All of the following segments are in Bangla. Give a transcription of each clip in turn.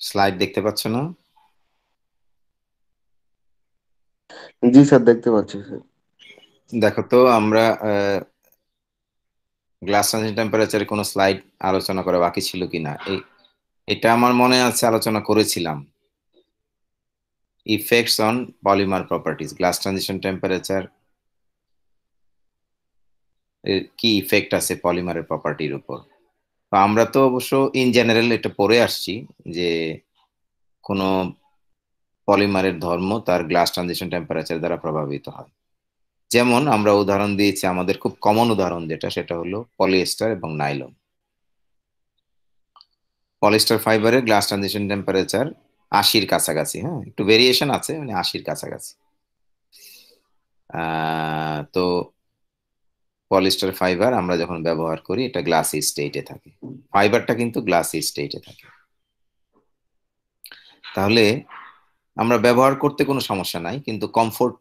স্লাইড দেখতে পাচ্ছ না? জি স্যার, দেখতে পাচ্ছি স্যার। দেখো তো আমরা গ্লাস ট্রানজিশন টেম্পারেচারে কোনো স্লাইড আলোচনা করা বাকি ছিল কিনা। এটা আমার মনে আছে আলোচনা করেছিলাম। Effects on polymer properties, glass transition temperature এর কি ইফেক্ট আছে পলিমারের প্রপার্টির উপর। তো আমরা তো অবশ্য ইন জেনারেল এটা পড়ে আসছি যে কোনো পলিমারের ধর্ম তার গ্লাস ট্রানজিশন টেম্পারেচার দ্বারা প্রভাবিত হয়। যেমন আমরা উদাহরণ দিয়েছি, আমাদের খুব কমন উদাহরণ যেটা, সেটা হলো পলিয়েস্টার এবং নাইলন। পলিস্টার ফাইবারের গ্লাস ট্রানজিশন টেম্পারেচার 80-র কাছাকাছি, হ্যাঁ একটু ভেরিয়েশন আছে, মানে 80-র কাছাকাছি। তো পলিস্টার ফাইবার আমরা যখন ব্যবহার করি এটা গ্লাসি স্টেটে থাকে, ফাইবারটা কিন্তু গ্লাসি স্টেটে থাকে। তাহলে আমরা ব্যবহার করতে কোনো সমস্যা নাই, কিন্তু কমফোর্ট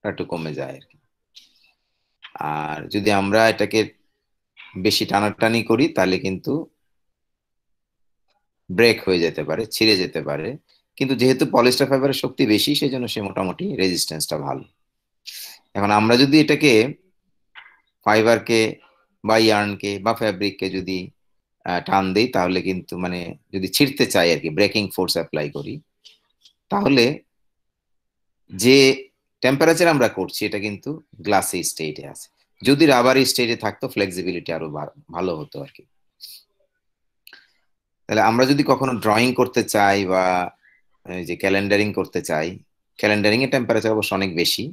একটু কমে যায় আর কি। আর যদি আমরা এটাকে বেশি টানাটানি করি তাহলে কিন্তু ব্রেক হয়ে যেতে পারে, ছিঁড়ে যেতে পারে। কিন্তু যেহেতু পলিস্টার ফাইবারের শক্তি বেশি, সেই জন্য সে মোটামুটি রেজিস্ট্যান্সটা ভালো। এখন আমরা যদি এটাকে ফাইবারকে বা ইয়ার্নকে বা ফ্যাব্রিককে যদি টান দিই, তাহলে কিন্তু মানে যদি ছিঁড়তে চাই আর কি, ব্রেকিং ফোর্স অ্যাপ্লাই করি, তাহলে যে টেম্পারেচার আমরা করছি এটা কিন্তু গ্লাসি স্টেটে আছে। যদি রাবারি স্টেটে থাকতো ফ্লেক্সিবিলিটি আরো ভালো হতো আর কি। তাহলে আমরা যদি কখনো ড্রয়িং করতে চাই বা এই যে ক্যালেন্ডারিং করতে চাই, ক্যালেন্ডারিং এর টেম্পারেচার অবশ্য অনেক বেশি,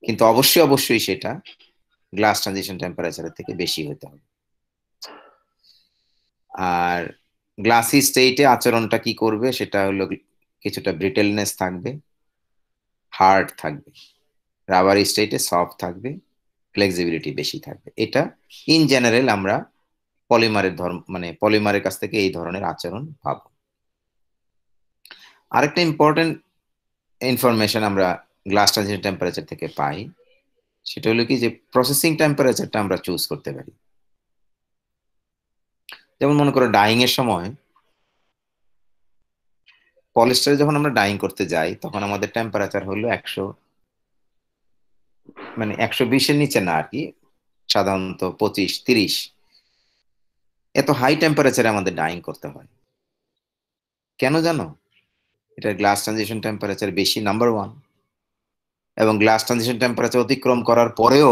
কিন্তু অবশ্যই অবশ্যই সেটা গ্লাস ট্রানজিশন টেম্পারেচারের থেকে বেশি হতে হবে। আর গ্লাসি স্টেটে আচরণটা কি করবে সেটা হলো কিছুটা ব্রিটেলনেস থাকবে, হার্ড থাকবে। রাবারি স্টেটে সফট থাকবে, ফ্লেক্সিবিলিটি বেশি থাকবে। এটা ইন জেনারেল আমরা পলিমারের ধর্ম, মানে পলিমারের কাছ থেকে এই ধরনের আচরণ পাবো। আরেকটা ইম্পর্টেন্ট ইনফরমেশন আমরা গ্লাস ট্রানজিশন টেম্পারেচার থেকে পাই, সেটা হলো কি যে প্রসেসিং টেম্পারেচারটা আমরা চুজ করতে পারি। যেমন মনে করো ডাইং এর সময়, পলিস্টারে যখন আমরা ডাইং করতে যাই তখন আমাদের টেম্পারেচার হলো 100, মানে 120-এর নিচে না আর কি, সাধারণত 25-30। এত হাই টেম্পারেচারে আমাদের ডাইং করতে হয় কেন জানো? এটা গ্লাস ট্রানজিশন টেম্পারেচার বেশি, নাম্বার ওয়ান। এবং গ্লাস ট্রানজিশন টেম্পারেচার অতিক্রম করার পরেও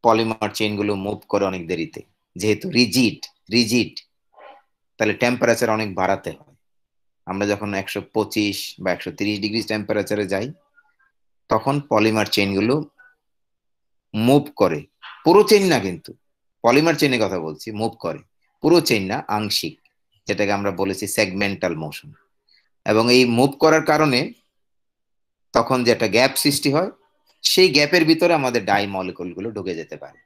পলিমার চেইন গুলো মুভ করে অনেক দেরিতে, যেহেতু রিজিড রিজিড তাহলে টেম্পারেচার অনেক বাড়াতে হয়। আমরা যখন 125 বা 130 ডিগ্রি টেম্পারেচারে যাই, তখন পলিমার চেইন গুলো মুভ করে, পুরো চেইন না কিন্তু, পলিমার চেইনের কথা বলছি, মুভ করে পুরো চেইন না, আংশিক, যেটাকে আমরা বলেছি সেগমেন্টাল মোশন। এবং এই মুভ করার কারণে তখন যে একটা গ্যাপ সৃষ্টি হয়, সেই গ্যাপের ভিতরে আমাদের ডাই মলিকুল গুলো ঢুকে যেতে পারে।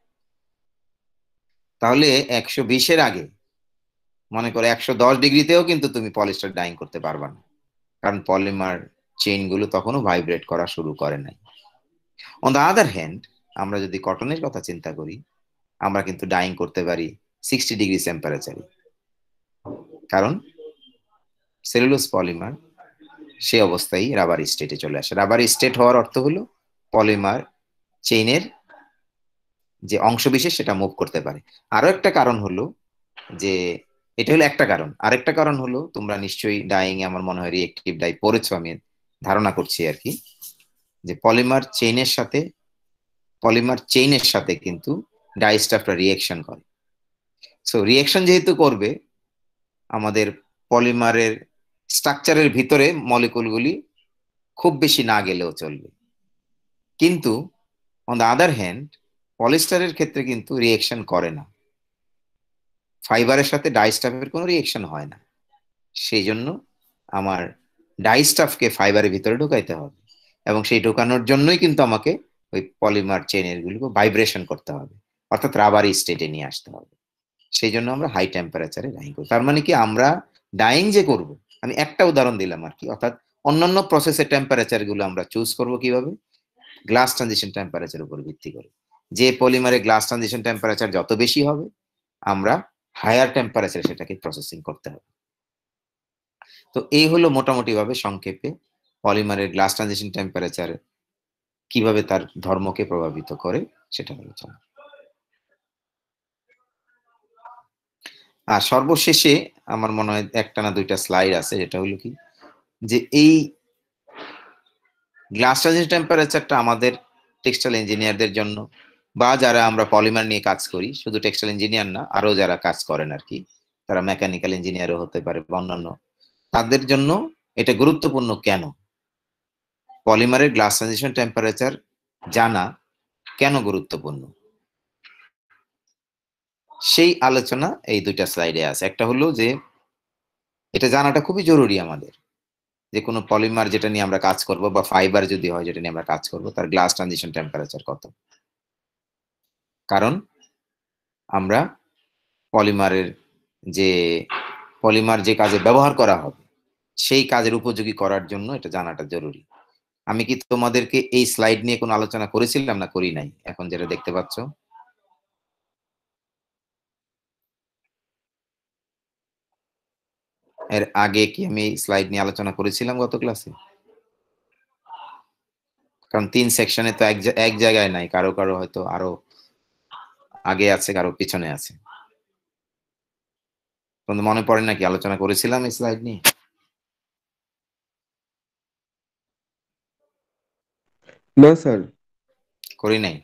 তাহলে 120-এর আগে, মনে করো 110 ডিগ্রিতেও কিন্তু তুমি পলিস্টার ডাইং করতে পারবা না, কারণ পলিমার চেইন গুলো তখনও ভাইব্রেট করা শুরু করে নাই। অন দ্য আদার হ্যান্ড, আমরা যদি কটনের কথা চিন্তা করি, আমরা কিন্তু ডাইং করতে পারি 60 ডিগ্রি টেম্পারেচারে। কারণ সেলুলোজ পলিমার সে অবস্থায় রাবার স্টেটে চলে আসে। রাবার স্টেট হওয়ার অর্থ হলো পলিমার চেইনের যে অংশ বিশেষ সেটা মুভ করতে পারে। আরো একটা কারণ হলো যে, এটা হলো একটা কারণ, আরেকটা কারণ হলো তোমরা নিশ্চয়ই ডাইং এ আমার মনে হয় রিয়েক্টিভ ডাই পড়েছো, আমি ধারণা করছি আর কি, যে পলিমার চেইনের সাথে কিন্তু ডাইস্টাফটা রিয়েকশন করে। সো রিয়েকশন যেহেতু করবে, আমাদের পলিমারের স্ট্রাকচারের ভিতরে মলিকুলগুলি খুব বেশি না গেলেও চলবে। কিন্তু অন দ্য আদার হ্যান্ড, পলিস্টারের ক্ষেত্রে কিন্তু রিয়েকশন করে না, ফাইবারের সাথে ডাইস্টাফের কোনো রিয়েকশন হয় না। সেই জন্য আমার ডাইস্টাফকে ফাইবারের ভিতরে ঢুকাইতে হবে, এবং সেই ঢোকানোর জন্যই কিন্তু আমাকে ওই পলিমার চেনের গুলো ভাইব্রেশন করতে হবে, অর্থাৎ রাবারি স্টেটে নিয়ে আসতে হবে। সেই জন্য আমরা হাই টেম্পারেচারে ডাইং করি। তার মানে কি, আমরা ডাইং যে করব, আমি একটা উদাহরণ দিলাম আর কি, অর্থাৎ অন্যান্য প্রসেসের টেম্পারেচার গুলো আমরা চুজ করব কিভাবে, গ্লাস ট্রানজিশন টেম্পারেচার উপর ভিত্তি করে। যে পলিমারে গ্লাস ট্রানজিশন টেম্পারেচার যত বেশি হবে, আমরা হায়ার টেম্পারেচার সেটাকে প্রসেসিং করতে হবে। তো এই হলো মোটামুটি ভাবে সংক্ষেপে পলিমারের গ্লাস ট্রানজিশন টেম্পারেচার কিভাবে তার ধর্মকে প্রভাবিত করে সেটা আলোচনা। আর সর্বশেষে আমার মনে হয় একটা না দুইটা স্লাইড আছে, যেটা হলো কি যে এই গ্লাস ট্রানজিশন টেম্পারেচারটা আমাদের টেক্সটাইল ইঞ্জিনিয়ারদের জন্য বা যারা আমরা পলিমার নিয়ে কাজ করি, শুধু টেক্সটাইল ইঞ্জিনিয়ার না, আরো যারা কাজ করেন আর কি, তারা মেকানিক্যাল ইঞ্জিনিয়ারও হতে পারে বা অন্যান্য, তাদের জন্য এটা গুরুত্বপূর্ণ কেন, পলিমারের গ্লাস ট্রানজিশন টেম্পারেচার জানা কেন গুরুত্বপূর্ণ, সেই আলোচনা এই দুইটা স্লাইডে আছে। একটা হলো যে এটা জানাটা খুবই জরুরি আমাদের, যে কোনো পলিমার যেটা নিয়ে আমরা কাজ করব বা ফাইবার যদি হয় যেটা নিয়ে আমরা কাজ করব, তার গ্লাস ট্রানজিশন টেম্পারেচার কত। কারণ আমরা পলিমারের যে পলিমার যে কাজে ব্যবহার করা হবে সেই কাজের উপযোগী করার জন্য এটা জানাটা জরুরি। আমি কি তোমাদেরকে এই স্লাইড নিয়ে কোনো আলোচনা করেছিলাম না করি নাই? এখন যেটা দেখতে পাচ্ছ, এর আগে কি আমি স্লাইড নিয়ে আলোচনা করেছিলাম গত ক্লাসে? কারণ 3 সেকশনে তো এক জায়গায় নাই, কারো কারো হয়তো আরো আগে আছে, কারো পিছনে আছে। তোমাদের মনে পড়ে নাকি আলোচনা করেছিলাম এই স্লাইড নিয়ে? না স্যার। করি নাই।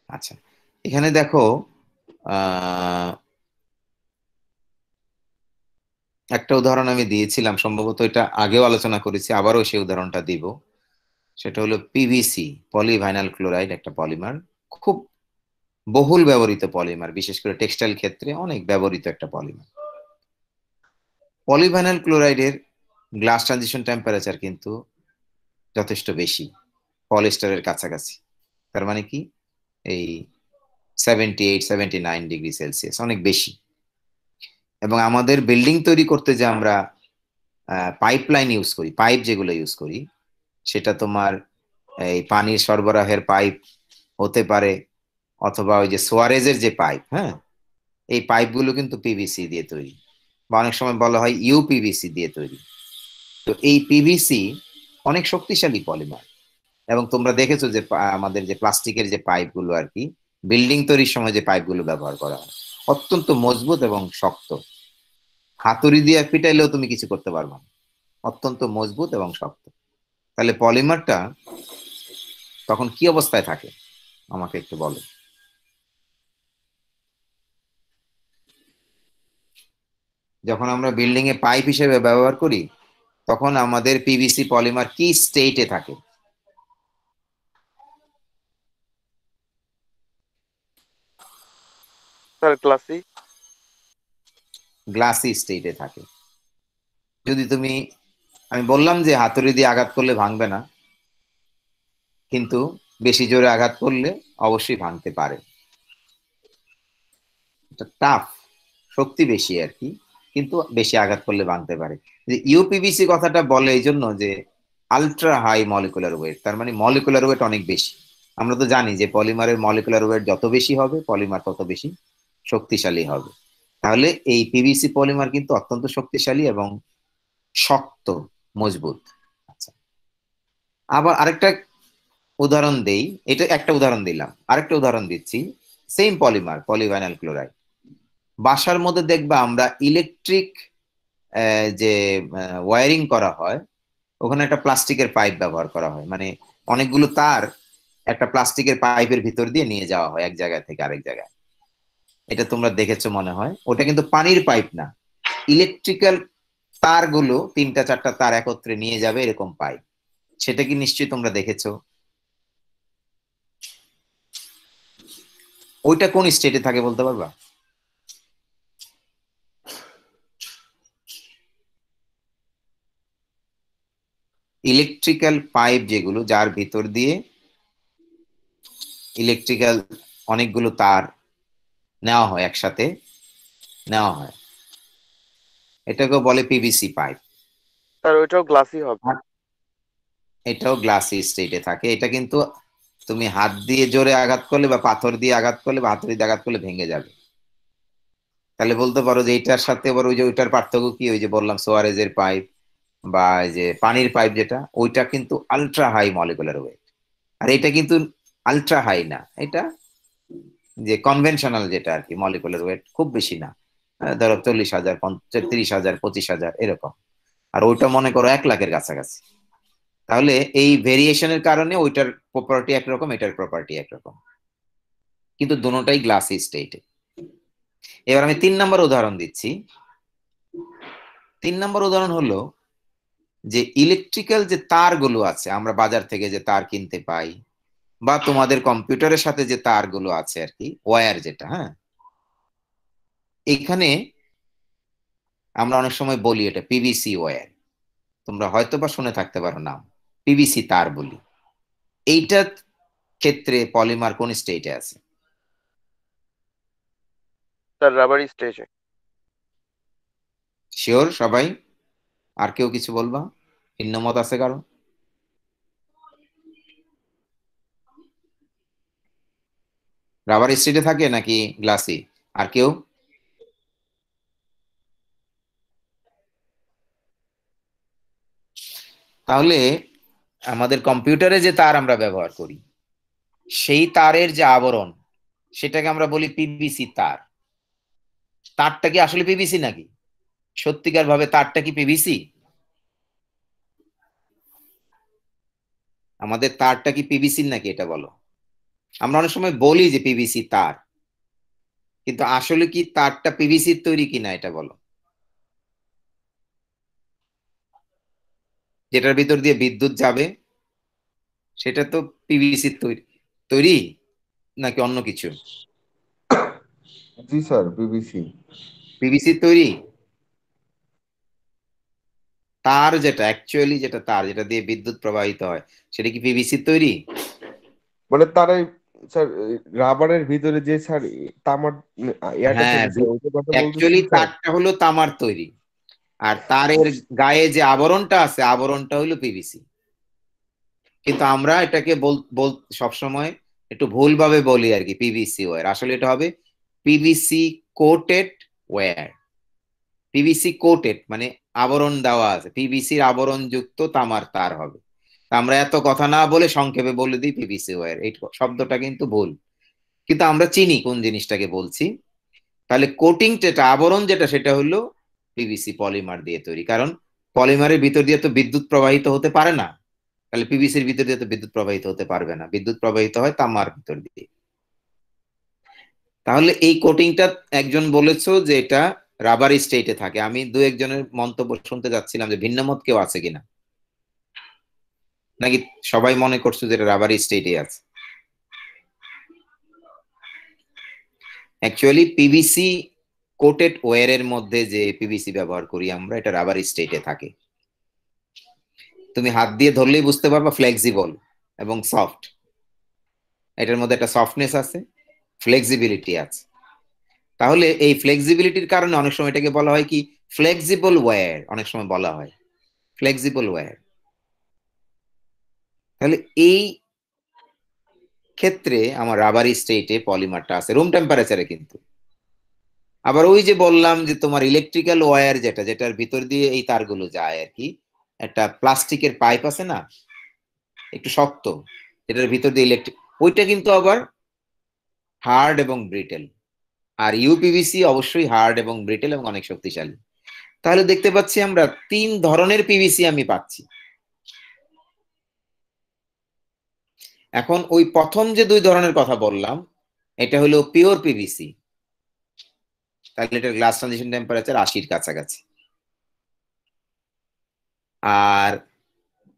আচ্ছা, এখানে দেখো আহ একটা উদাহরণ আমি দিয়েছিলাম, সম্ভবত এটা আগেও আলোচনা করেছি, আবারও সেই উদাহরণটা দিব। সেটা হলো পিভিসি, পলিভাইনাল ক্লোরাইড, একটা পলিমার, খুব বহুল ব্যবহৃত পলিমার, বিশেষ করে টেক্সটাইল ক্ষেত্রে অনেক ব্যবহৃত একটা পলিমার। পলিভাইনাল ক্লোরাইডের গ্লাস ট্রানজিশন টেম্পারেচার কিন্তু যথেষ্ট বেশি, পলিস্টারের কাছাকাছি। তার মানে কি এই 78-79 ডিগ্রি সেলসিয়াস, অনেক বেশি। এবং আমাদের বিল্ডিং তৈরি করতে যে আমরা পাইপলাইন ইউজ করি, পাইপ যেগুলো ইউজ করি, সেটা তোমার এই পানির সরবরাহের পাইপ হতে পারে, অথবা ওই যে সোয়ারেজের যে পাইপ, হ্যাঁ, এই পাইপগুলো কিন্তু পিভিসি দিয়ে তৈরি, বা অনেক সময় বলা হয় ইউপিভিসি দিয়ে তৈরি। তো এই পিভিসি অনেক শক্তিশালী পলিমার। এবং তোমরা দেখেছো যে আমাদের যে প্লাস্টিকের যে পাইপগুলো আর কি, বিল্ডিং তৈরির সময় যে পাইপগুলো ব্যবহার করা হয়, অত্যন্ত মজবুত এবং শক্ত। হাতুড়ি দিয়ে পিটাইলেও তুমি কিছু করতে পারবে না, অত্যন্ত মজবুত এবং শক্ত। তাহলে পলিমারটা তখন কি অবস্থায় থাকে আমাকে একটু বলো। যখন আমরা বিল্ডিং এ পাইপ হিসেবে ব্যবহার করি, তখন আমাদের পিভিসি পলিমার কি স্টেটে থাকে? Sir classy. গ্লাসি স্টেটে থাকে। যদি তুমি, আমি বললাম যে হাতুড়ি দিয়ে আঘাত করলে ভাঙবে না, কিন্তু বেশি জোরে আঘাত করলে অবশ্যই ভাঙতে পারে। এটা টাফ, শক্তি বেশি আর কি, কিন্তু বেশি আঘাত করলে ভাঙতে পারে। যে ইউপিভিসি কথাটা বলে এই জন্য যে আলট্রা হাই মলিকুলার ওয়েট, তার মানে মলিকুলার ওয়েট অনেক বেশি। আমরা তো জানি যে পলিমারের মলিকুলার ওয়েট যত বেশি হবে পলিমার তত বেশি শক্তিশালী হবে। তাহলে এই পিভিসি পলিমার কিন্তু অত্যন্ত শক্তিশালী এবং শক্ত, মজবুত। আচ্ছা, আবার আরেকটা উদাহরণ দেই, এটা একটা উদাহরণ দিলাম, আরেকটা উদাহরণ দিচ্ছি। সেম পলিমার, পলিভাইনাল ক্লোরাইড, বাসার মধ্যে দেখবা আমরা ইলেকট্রিক যে ওয়ারিং করা হয়, ওখানে একটা প্লাস্টিকের পাইপ ব্যবহার করা হয়, মানে অনেকগুলো তার একটা প্লাস্টিকের পাইপের ভিতর দিয়ে নিয়ে যাওয়া হয় এক জায়গা থেকে আরেক জায়গায়। এটা তোমরা দেখেছো মনে হয়, ওটা কিন্তু পানির পাইপ না, ইলেকট্রিক্যাল তারগুলো 3-4টা তার একত্রে নিয়ে যাবে এরকম পাইপ। সেটা কি নিশ্চয়ই তোমরা দেখেছো? ওইটা কোন স্টেটে থাকে বলতে পারবা? ইলেকট্রিক্যাল পাইপ যেগুলো, যার ভিতর দিয়ে ইলেকট্রিক্যাল অনেকগুলো তার নেওয়া হয়, একসাথে নেওয়া হয়, এটাকে বলে পিভিসি পাইপ। স্যার ওইটাও গ্লাসি হবে। এটাও গ্লাসি স্টেটে থাকে। এটা কিন্তু তুমি হাত দিয়ে জোরে আঘাত করলে বা পাথর দিয়ে আঘাত করলে বা হাতুড়ি দিয়ে আঘাত করলে ভেঙে যাবে। তাহলে বলতে পারো যে এইটার সাথে আবার ওই যে ওইটার পার্থক্য কি? ওই যে বললাম সোয়ারেজের পাইপ, বা এই যে পানির পাইপ যেটা, ওইটা কিন্তু আলট্রা হাই মলিকুলার ওয়েট। আর এটা কিন্তু আলট্রা হাই না, এটা যে কনভেনশনাল যেটা আর কি, মলিকুলার ওয়েট খুব বেশি না, ধরো 40,000, 30,000, 25,000 এরকম। আর ওইটা মনে করো 1 লাখের কাছাকাছি। তাহলে এই ভেরিয়েশনের কারণে ওইটার প্রপার্টি একরকম, এটার প্রপার্টি একরকম, কিন্তু দুটোটাই গ্লাসি স্টেটে। এবার আমি 3 নম্বর উদাহরণ দিচ্ছি। 3 নম্বর উদাহরণ হলো যে ইলেকট্রিক্যাল যে তারগুলো আছে, আমরা বাজার থেকে যে তার কিনতে পাই, বা তোমাদের কম্পিউটারের সাথে যে তারগুলো আছে আর কি, ওয়্যার যেটা, হ্যাঁ, এখানে আমরা অনেক সময় বলি এটা পিভিসি ওয়্যার। তোমরা হয়তো বা শুনে থাকতে পারো নাম, পিভিসি তার বলি। এইটার ক্ষেত্রে পলিমার কোন স্টেটে আছে? স্যার রাবারি স্টেজে। শিওর সবাই? আর কেউ কিছু বলবা? ভিন্ন মত আছে কারো? রাবার স্টেটে থাকে নাকি গ্লাসি? আর কেউ? তাহলে আমাদের কম্পিউটারে যে তার আমরা ব্যবহার করি, সেই তারের যে আবরণ, সেটাকে আমরা বলি পিভিসি তার। তারটা কি আসলে পিভিসি নাকি? সত্যিকার ভাবে তারটা কি পিভিসি? আমাদের তারটা কি পিভিসি নাকি, এটা বলো। আমরা অনেক সময় বলি যে পিভিসি তার, কিন্তু আসলে কি তারটা পিভিসির তৈরি কিনা, এটা বলো। যেটার ভিতর দিয়ে বিদ্যুৎ যাবে, সেটা তো পিভিসির তৈরি তৈরি নাকি অন্য কিছু? জি স্যার, পিভিসি। পিভিসির তৈরি। তার যেটা অ্যাকচুয়ালি, যেটা তার যেটা দিয়ে বিদ্যুৎ প্রবাহিত হয়, সেটা কি পিভিসির তৈরি? মানে তারাই স্যার, রাবারের ভিতরে যে স্যার তামার ইয়াটা হ্যাঁ, থাকে স্যার, ওইটার কথা বলতেছেন অ্যাকচুয়ালি স্যার? তারটা হলো তামার তৈরি, আর তারের গায়ে যে আবরণটা আছে, আবরণটা হলো পিভিসি। কিন্তু আমরা এটাকে বল বল সবসময় একটু ভুলভাবে বলি আর কি, পিভিসি ওয়্যার। আসলে এটা হবে PVC coated wire. PVC coated মানে আবরণ দেওয়া আছে, পিভিসির আবরণ যুক্ত তামার তার হবে। তা আমরা এত কথা না বলে সংক্ষেপে বলে দিই পিভিসি ওয়্যার। এই শব্দটা কিন্তু ভুল, কিন্তু আমরা চিনি কোন জিনিসটাকে বলছি। তাহলে কোটিং যেটা, আবরণ যেটা, সেটা হলো পিভিসি পলিমার দিয়ে তৈরি। কারণ পলিমারের ভিতর দিয়ে তো বিদ্যুৎ প্রবাহিত হতে পারে না, তাহলে পিভিসির ভিতর দিয়ে তো বিদ্যুৎ প্রবাহিত হতে পারবে না, বিদ্যুৎ প্রবাহিত হয় তামার ভিতর দিয়ে। তাহলে এই কোটিংটা একজন বলেছো যে এটা রাবার স্টেটে থাকে। আমি দু একজনের মন্তব্য শুনতে যাচ্ছিলাম যে ভিন্ন মত কেউ আছে কিনা, নাকি সবাই মনে করছো যে এটা রাবার স্টেটে আছে? অ্যাকচুয়ালি পিভিসি কোটেড ওয়্যারের মধ্যে যে পিভিসি ব্যবহার করি আমরা, এটা রাবার স্টেটে থাকে। তুমি হাত দিয়ে ধরলেই বুঝতে পারবা ফ্লেক্সিবল এবং সফট। এটার মধ্যে একটা সফটনেস আছে, ফ্লেক্সিবিলিটি আছে। তাহলে এই ফ্লেক্সিবিলিটির কারণে অনেক সময় এটাকে বলা হয় কি, ফ্লেক্সিবল ওয়্যার, অনেক সময় বলা হয় ফ্লেক্সিবল ওয়্যার। তাহলে এই ক্ষেত্রে আমার রাবারি স্টেটে পলিমারটা আছে রুম টেম্পারেচারে। কিন্তু আবার ওই যে বললাম যে তোমার ইলেকট্রিক্যাল ওয়্যার যেটা, যেটার ভিতর দিয়ে এই তারগুলো যায় আর কি, একটা প্লাস্টিকের পাইপ আছে না, একটু শক্ত, এটার ভিতর দিয়ে ইলেকট্রিক, ওইটা কিন্তু আবার হার্ড এবং ব্রিটেল। আর ইউপিভিসি অবশ্যই হার্ড এবং ব্রিটেল এবং অনেক শক্তিশালী। তাহলে দেখতে পাচ্ছি আমরা 3 ধরনের পিভিসি আমি পাচ্ছি। এখন ওই প্রথম যে 2 ধরনের কথা বললাম, এটা হলো পিওর পিভিসি, তাহলে এটার গ্লাস ট্রানজিশন টেম্পারেচার 80-র কাছাকাছি। আর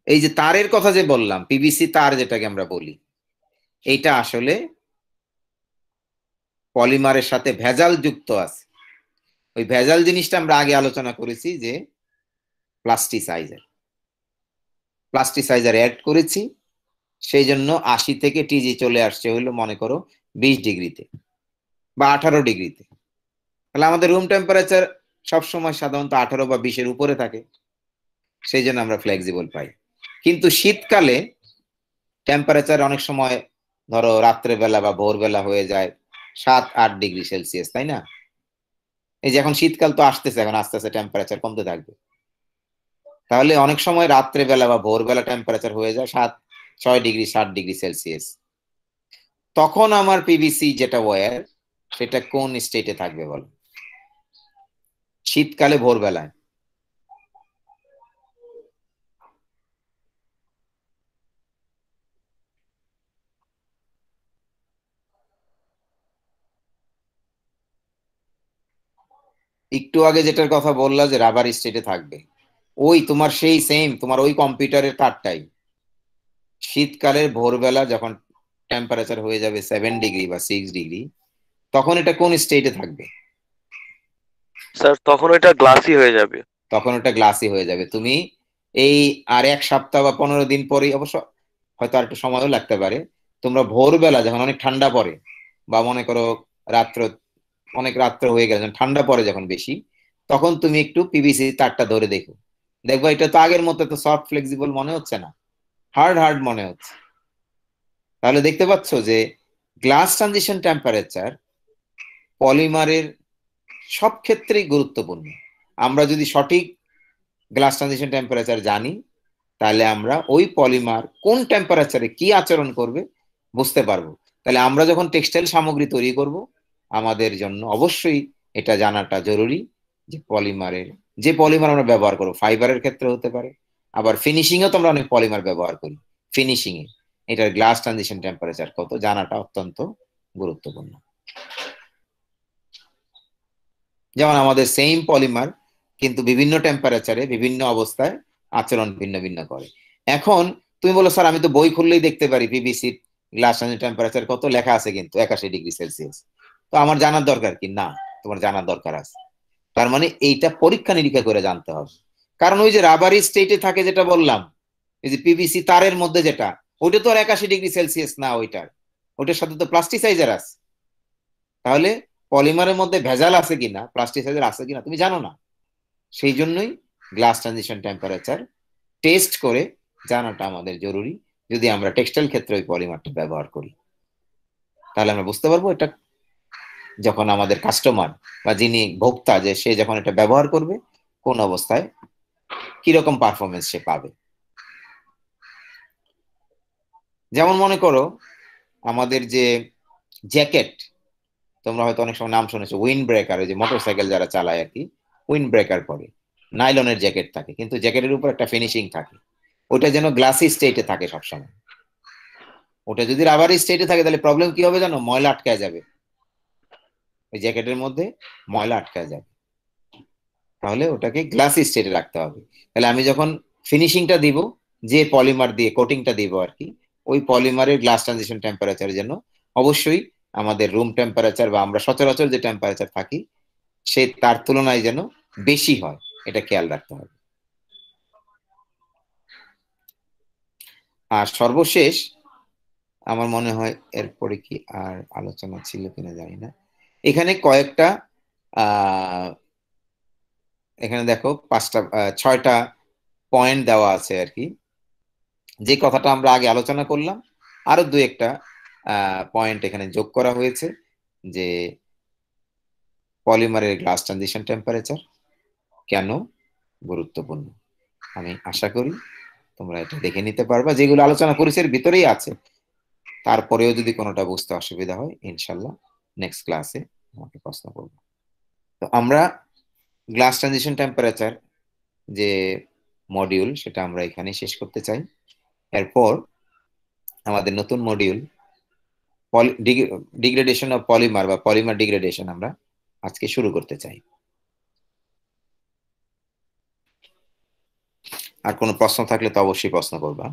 এই যে তারের কথা যে বললাম, পিভিসি তার যেটাকে আমরা বলি, এইটা আসলে পলিমারের সাথে ভেজাল যুক্ত আছে। ওই ভেজাল জিনিসটা আমরা আগে আলোচনা করেছি যে প্লাস্টিসাইজার, প্লাস্টিসাইজার অ্যাড করেছি, সেই জন্য 80 থেকে টিজি চলে আসছে হলো মনে করো 20 ডিগ্রিতে বা 18 ডিগ্রিতে। তাহলে আমাদের রুম টেম্পারেচার সবসময় সাধারণত 18 বা 20-এর উপরে থাকে, সেই জন্য আমরা ফ্লেক্সিবল পাই। কিন্তু শীতকালে টেম্পারেচার অনেক সময় ধরো রাত্রেবেলা বা ভোরবেলা হয়ে যায় 7-8 ডিগ্রি সেলসিয়াস, তাই না? এই যে এখন শীতকাল তো আসতেছে, এখন আস্তে আস্তে টেম্পারেচার কমতে থাকবে। তাহলে অনেক সময় রাত্রে বেলা বা ভোরবেলা টেম্পারেচার হয়ে যায় 6 ডিগ্রি 7 ডিগ্রি সেলসিয়াস। তখন আমার পিভিসি যেটা ওয়্যার সেটা কোন স্টেটে থাকবে বলো? শীতকালে ভোরবেলায়। একটু আগে যেটার কথা বললা যে রাবার স্টেটে থাকবে, ওই তোমার সেই সেম তোমার ওই কম্পিউটারের তারটাই শীতকালের ভোরবেলা যখন টেম্পারেচার হয়ে যাবে 7 ডিগ্রি বা 6 ডিগ্রি, তখন এটা কোন স্টেটে থাকবে? স্যার তখন ওইটা গ্লাসি হয়ে যাবে। তখন ওটা গ্লাসি হয়ে যাবে। তুমি এই আর 1 সপ্তাহ বা 15 দিন পরেই, অবশ্য হয়তো আর একটু সময়ও লাগতে পারে, তোমরা ভোরবেলা যখন অনেক ঠান্ডা পড়ে বা মনে করো রাত্র অনেক রাত্র হয়ে গেলে যখন ঠান্ডা পড়ে যখন বেশি, তখন তুমি একটু পিভিসি তারটা ধরে দেখো, দেখবা এটা তো আগের মতো তো সফট ফ্লেক্সিবল মনে হচ্ছে না, হার্ড হার্ড মনে হচ্ছে। তাহলে দেখতে পাচ্ছ যে গ্লাস ট্রানজিশন টেম্পারেচার পলিমারের সব ক্ষেত্রেই গুরুত্বপূর্ণ। আমরা যদি সঠিক গ্লাস ট্রানজিশন টেম্পারেচার জানি, তাহলে আমরা ওই পলিমার কোন টেম্পারেচারে কি আচরণ করবে বুঝতে পারবো। তাহলে আমরা যখন টেক্সটাইল সামগ্রী তৈরি করব, আমাদের জন্য অবশ্যই এটা জানাটা জরুরি যে পলিমারের যে পলিমার আমরা ব্যবহার করবো, ফাইবারের ক্ষেত্রে হতে পারে, আবার ফিনিশিং এও তো আমরা অনেক পলিমার ব্যবহার করি, ফিনিশিং এ এটার গ্লাস ট্রানজিশন টেম্পারেচার কত জানাটা অত্যন্ত গুরুত্বপূর্ণ। যেমন আমাদের সেম পলিমার কিন্তু বিভিন্ন টেম্পারেচারে বিভিন্ন অবস্থায় আচরণ ভিন্ন ভিন্ন করে। এখন তুমি বলো স্যার আমি তো বই খুললেই দেখতে পারি পিভিসি গ্লাস টেম্পারেচার কত লেখা আছে কিন্তু 81 ডিগ্রি সেলসিয়াস, তো আমার জানার দরকার কি? না, তোমার জানার দরকার আছে। তার মানে এইটা পরীক্ষা নিরীক্ষা করে জানতে হবে। কারণ ওই যে রাবারি স্টেটে থাকে যেটা বললাম, এই যে পিভিসি তারের মধ্যে যেটা, ওইটা তো আর 81 ডিগ্রি সেলসিয়াস না, ওইটার সাথে তো প্লাস্টিসাইজার আছে। তাহলে পলিমারের মধ্যে ভেজাল আছে কিনা, প্লাস্টিসাইজার আছে কিনা তুমি জানো না। সেই জন্যই গ্লাস ট্রানজিশন টেম্পারেচার টেস্ট করে জানাটা আমাদের জরুরি। যদি আমরা টেক্সটাইল ক্ষেত্রে ওই পলিমারটা ব্যবহার করি, তাহলে আমরা বুঝতে পারবো এটা যখন আমাদের কাস্টমার বা যিনি ভোক্তা, যে সে যখন এটা ব্যবহার করবে কোন অবস্থায় কিরকম পারফরমেন্স সে পাবে। যেমন মনে করো আমাদের যে জ্যাকেট, তোমরা হয়তো অনেক সময় নাম শুনেছো উইন্ড ব্রেকার, যে মোটরসাইকেল যারা চালায় আর কি, উইন্ড ব্রেকার পরে নাইলনের জ্যাকেট থাকে, কিন্তু জ্যাকেটের উপর একটা ফিনিশিং থাকে, ওটা যেন গ্লাসি স্টেটে থাকে সবসময়। ওটা যদি রাবারি স্টেটে থাকে তাহলে প্রবলেম কি হবে জানো? ময়লা আটকায় যাবে, ওই জ্যাকেটের মধ্যে ময়লা আটকায় যাবে। তাহলে ওটাকে গ্লাসি স্টেটে রাখতে হবে। তাহলে আমি যখন ফিনিশিংটা দিব, যে পলিমার দিয়ে কোটিংটা দিব আর কি, ওই পলিমারের গ্লাস ট্রানজিশন টেম্পারেচারের জন্য অবশ্যই আমাদের রুম টেম্পারেচার বা আমরা সচরাচর যে টেম্পারেচার থাকি সে তার তুলনায় যেন বেশি হয়, এটা খেয়াল রাখতে হবে। আর সর্বশেষ আমার মনে হয় এরপরে কি আর আলোচনা ছিল কিনা জানি না, এখানে কয়েকটা এখানে দেখো 6টা পয়েন্ট দেওয়া আছে আর কি, যে কথাটা আমরা আগে আলোচনা করলাম আরো দু একটা পয়েন্ট এখানে যোগ করা হয়েছে, যে পলিমারের গ্লাস ট্রানজিশন টেম্পারেচার কেন গুরুত্বপূর্ণ। আমি আশা করি তোমরা এটা দেখে নিতে পারবা, যেগুলো আলোচনা করেছে এর ভিতরেই আছে। তারপরেও যদি কোনোটা বুঝতে অসুবিধা হয় ইনশাল্লাহ নেক্সট ক্লাসে আমাকে প্রশ্ন করবো। তো আমরা গ্লাস ট্রানজিশন টেম্পারেচার যে মডিউল সেটা আমরা এখানে শেষ করতে চাই। এরপর আমাদের নতুন মডিউল ডিগ্রেডেশন অফ পলিমার বা পলিমার ডিগ্রেডেশন আমরা আজকে শুরু করতে চাই। আর কোনো প্রশ্ন থাকলে তো অবশ্যই প্রশ্ন করবা।